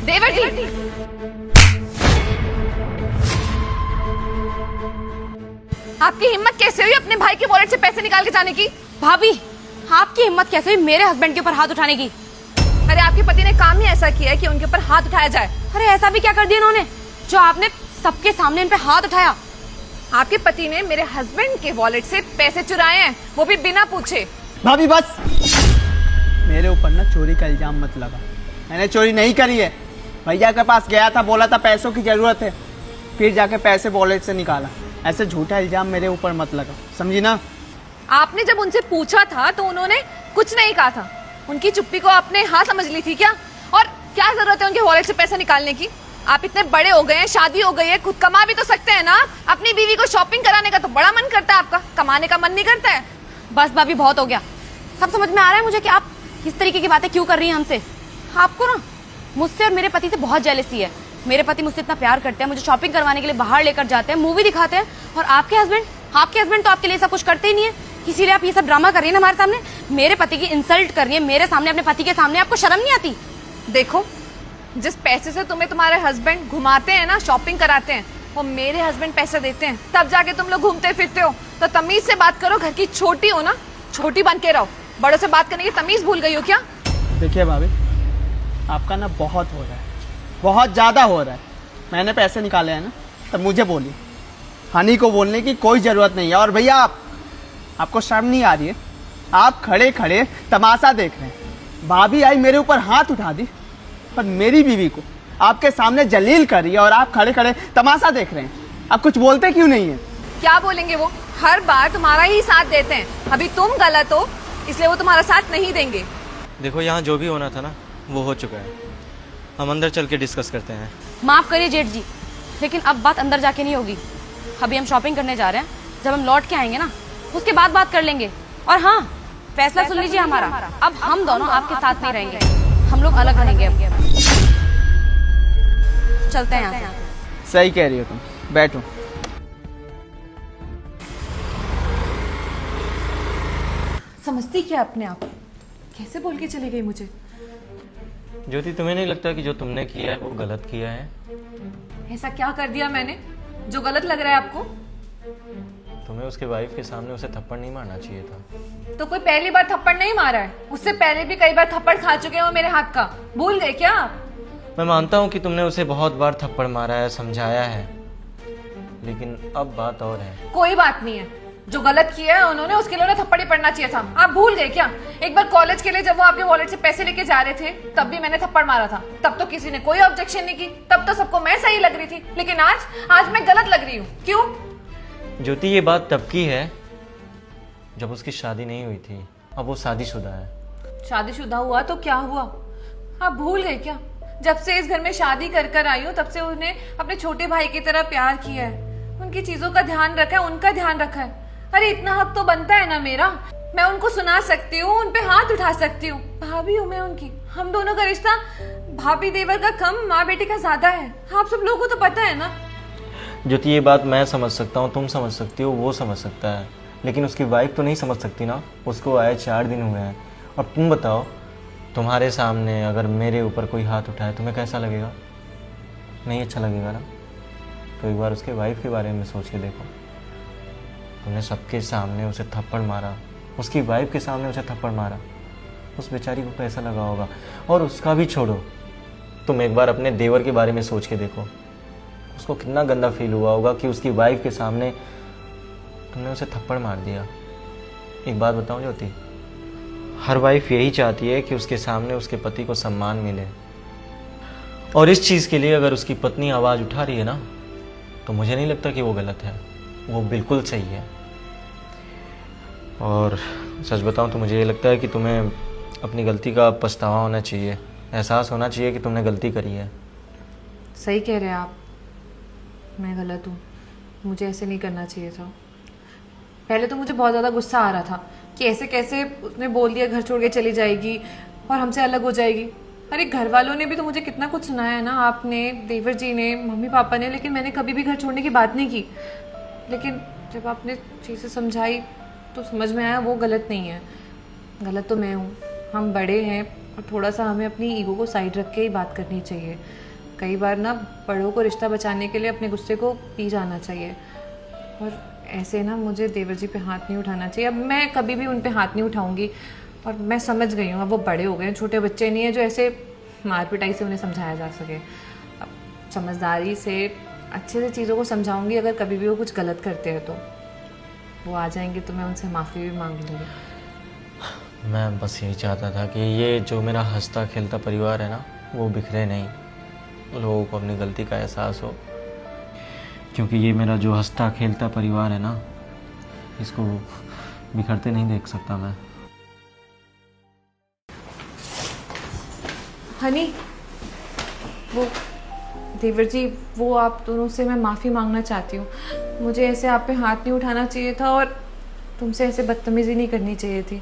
देवर जी, आपकी हिम्मत कैसे हुई अपने भाई के वॉलेट से पैसे निकाल के जाने की? भाभी, आपकी हिम्मत कैसे हुई मेरे हस्बैंड के ऊपर हाथ उठाने की? अरे आपके पति ने काम ही ऐसा किया है कि उनके ऊपर हाथ उठाया जाए। अरे ऐसा भी क्या कर दिया इन्होंने जो आपने सबके सामने इन पे हाथ उठाया? आपके पति ने मेरे हस्बैंड के वॉलेट से पैसे चुराए हैं, वो भी बिना पूछे। भाभी बस, मेरे ऊपर ना चोरी का इल्जाम मत लगा। मैंने चोरी नहीं करी है। भैया के पास गया था, बोला था पैसों की जरूरत है, फिर जाके पैसे वॉलेट से निकाला। ऐसे झूठा इल्जाम मेरे ऊपर मत लगा, समझी ना? आपने जब उनसे पूछा था तो उन्होंने कुछ नहीं कहा था। उनकी चुप्पी को आपने हाँ समझ ली थी क्या? और क्या जरूरत है उनके वॉलेट से पैसा निकालने की? आप इतने बड़े हो गए हैं, शादी हो गई है, खुद कमा भी तो सकते हैं ना। अपनी बीवी को शॉपिंग कराने का तो बड़ा मन करता है आपका, कमाने का मन नहीं करता है। बस भाभी, बहुत हो गया। सब समझ में आ रहा है मुझे कि आप इस तरीके की बातें क्यों कर रही हैं हमसे। आपको ना मुझसे और मेरे पति से बहुत जेलसी है। मेरे पति मुझसे इतना प्यार करते हैं, मुझे शॉपिंग करवाने के लिए बाहर लेकर जाते हैं, मूवी दिखाते हैं। और आपके हस्बैंड तो आपके लिए सब कुछ करते ही नहीं है। इसीलिए आप ये सब ड्रामा कर रही हैं हमारे सामने, मेरे पति की इंसल्ट कर रही है मेरे सामने, अपने पति के सामने। आपको शर्म नहीं आती? देखो, जिस पैसे से तुम्हें तुम्हारे हस्बैंड घुमाते हैं ना, शॉपिंग कराते हैं, वो मेरे हस्बैंड पैसे देते हैं, तब जाके तुम लोग घूमते फिरते हो। तो तमीज से बात करो, घर की छोटी हो ना, छोटी बन के रहो। बड़ों से बात करने की तमीज भूल गई हो क्या? देखिए भाभी, आपका ना बहुत हो रहा है, बहुत ज़्यादा हो रहा है। मैंने पैसे निकाले हैं ना, तब मुझे बोलिए। हनी को बोलने की कोई ज़रूरत नहीं है। और भैया, आपको शर्म नहीं आ रही है? आप खड़े खड़े तमाशा देख रहे हैं। भाभी आई मेरे ऊपर हाथ उठा दी, पर मेरी बीवी को आपके सामने जलील कर रही है और आप खड़े खड़े तमाशा देख रहे हैं। आप कुछ बोलते क्यों नहीं है? क्या बोलेंगे वो? हर बार तुम्हारा ही साथ देते हैं। अभी तुम गलत हो, इसलिए वो तुम्हारा साथ नहीं देंगे। देखो, यहाँ जो भी होना था ना, वो हो चुका है। हम अंदर चल के डिस्कस करते हैं। माफ करिए जेठ जी, लेकिन अब बात अंदर जाके नहीं होगी। अभी हम शॉपिंग करने जा रहे हैं, जब हम लौट के आएंगे ना, उसके बाद बात कर लेंगे। और हाँ, फैसला सुन लीजिए हमारा। अब हम दोनों आपके साथ नहीं रहेंगे, हम लोग अलग रहेंगे। अब चलते हैं यहाँ से। सही कह रही हो तुम, बैठो। समझती क्या अपने आप? कैसे बोल के चली गई मुझे? ज्योति, तुम्हें नहीं लगता कि जो तुमने किया है वो गलत किया है? ऐसा क्या कर दिया मैंने जो गलत लग रहा है आपको? तुम्हें उसके वाइफ के सामने उसे थप्पड़ नहीं मारना चाहिए था। तो कोई पहली बार थप्पड़ नहीं मारा है, उससे पहले भी कई बार थप्पड़ खा चुके हैं वो मेरे हाथ का। भूल गए क्या आप? मैं मानता हूँ कि तुमने उसे बहुत बार थप्पड़ मारा है, समझाया है, लेकिन अब बात और है। कोई बात नहीं है, जो गलत किया है उन्होंने, उसके लिए उन्हें थप्पड़ ही पड़ना चाहिए था। आप भूल गए क्या? एक बार कॉलेज के लिए जब वो आपके वॉलेट से पैसे लेके जा रहे थे, तब भी मैंने थप्पड़ मारा था। तब तो किसी ने कोई ऑब्जेक्शन नहीं की, तब तो सबको मैं सही लग रही थी। लेकिन आज मैं गलत लग रही हूँ। क्यों? ज्योति, ये बात तब की है जब उसकी शादी नहीं हुई थी। अब वो शादीशुदा है। शादीशुदा हुआ तो क्या हुआ? आप भूल गए क्या? जब से इस घर में शादी कर कर आई हूँ, तब से उन्हें अपने छोटे भाई की तरह प्यार किया है, उनकी चीजों का ध्यान रखा है, उनका ध्यान रखा है। अरे इतना हक तो बनता है ना मेरा। मैं उनको सुना सकती हूँ, उन पे हाथ उठा सकती हूँ। भाभी हूँ मैं उनकी। हम दोनों का रिश्ता भाभी देवर का कम, माँ बेटे का ज्यादा है। आप सब लोगों को तो पता है ना। ज्योति, ये बात मैं समझ सकता हूँ, तुम समझ सकती हो, वो समझ सकता है, लेकिन उसकी वाइफ तो नहीं समझ सकती ना। उसको आए 4 दिन हुए हैं। और तुम बताओ, तुम्हारे सामने अगर मेरे ऊपर कोई हाथ उठाए तुम्हें कैसा लगेगा? नहीं अच्छा लगेगा ना? तो एक बार उसके वाइफ के बारे में सोच के देखो। तुमने सबके सामने उसे थप्पड़ मारा, उसकी वाइफ के सामने उसे थप्पड़ मारा। उस बेचारी को कैसा लगा होगा? और उसका भी छोड़ो, तुम एक बार अपने देवर के बारे में सोच के देखो। उसको कितना गंदा फील हुआ होगा कि उसकी वाइफ के सामने तुमने उसे थप्पड़ मार दिया। एक बात बताऊं ज्योति, हर वाइफ यही चाहती है कि उसके सामने उसके पति को सम्मान मिले। और इस चीज़ के लिए अगर उसकी पत्नी आवाज़ उठा रही है ना, तो मुझे नहीं लगता कि वो गलत है, वो बिल्कुल सही है। और सच बताऊं तो मुझे ये लगता है कि तुम्हें अपनी गलती का पछतावा होना चाहिए, एहसास होना चाहिए कि तुमने गलती करी है। सही कह रहे हैं आप, मैं गलत हूँ। मुझे ऐसे नहीं करना चाहिए था। पहले तो मुझे बहुत ज़्यादा गुस्सा आ रहा था कि ऐसे कैसे उसने बोल दिया घर छोड़ के चली जाएगी और हमसे अलग हो जाएगी। अरे घर वालों ने भी तो मुझे कितना कुछ सुनाया है ना, आपने, देवर जी ने, मम्मी पापा ने, लेकिन मैंने कभी भी घर छोड़ने की बात नहीं की। लेकिन जब आपने चीज़ें समझाई तो समझ में आया वो गलत नहीं है, गलत तो मैं हूँ। हम बड़े हैं, और थोड़ा सा हमें अपनी ईगो को साइड रख के ही बात करनी चाहिए। कई बार ना बड़ों को रिश्ता बचाने के लिए अपने गुस्से को पी जाना चाहिए। और ऐसे ना मुझे देवर जी पे हाथ नहीं उठाना चाहिए। अब मैं कभी भी उन पे हाथ नहीं उठाऊंगी। और मैं समझ गई हूँ, अब वो बड़े हो गए हैं, छोटे बच्चे नहीं है जो ऐसे मार पिटाई से उन्हें समझाया जा सके। अब समझदारी से अच्छे से चीज़ों को समझाऊंगी। अगर कभी भी वो कुछ गलत करते हैं तो वो आ जाएंगे तो मैं उनसे माफ़ी भी मांग लूँगी। मैं बस यही चाहता था कि ये जो मेरा हंसता खेलता परिवार है ना, वो बिखरे नहीं, लोगों को अपनी गलती का एहसास हो। क्योंकि ये मेरा जो हंसता खेलता परिवार है ना, इसको बिखरते नहीं देख सकता मैं। हनी, वो देवर जी, वो आप दोनों से मैं माफ़ी मांगना चाहती हूँ। मुझे ऐसे आप पे हाथ नहीं उठाना चाहिए था और तुमसे ऐसे बदतमीज़ी नहीं करनी चाहिए थी।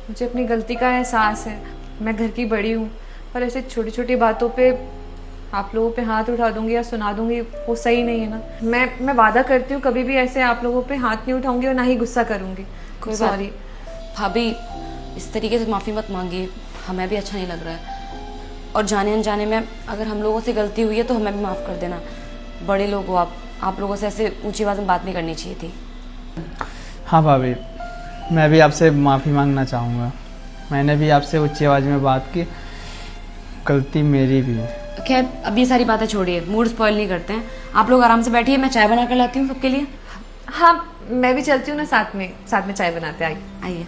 मुझे अपनी गलती का एहसास है, मैं घर की बड़ी हूँ, पर ऐसे छोटी छोटी बातों पे आप लोगों पे हाथ उठा दूंगी या सुना दूंगी, वो सही नहीं है ना। मैं वादा करती हूँ कभी भी ऐसे आप लोगों पे हाथ नहीं उठाऊंगी और ना ही गुस्सा करूंगी। कोई सॉरी भाभी, इस तरीके से माफ़ी मत मांगिए, हमें भी अच्छा नहीं लग रहा है। और जाने अनजाने में अगर हम लोगों से गलती हुई है तो हमें भी माफ़ कर देना। बड़े लोग हो आप लोगों से ऐसे ऊंची आवाज़ में बात नहीं करनी चाहिए थी। हाँ भाभी, मैं भी आपसे माफ़ी मांगना चाहूँगा। मैंने भी आपसे ऊंची आवाज़ में बात की, गलती मेरी भी है। खैर, अब ये सारी बातें छोड़िए, मूड स्पॉइल नहीं करते हैं। आप लोग आराम से बैठिए, मैं चाय बना कर लाती हूँ सबके लिए। हाँ, मैं भी चलती हूँ ना, साथ में चाय बनाते। आइए।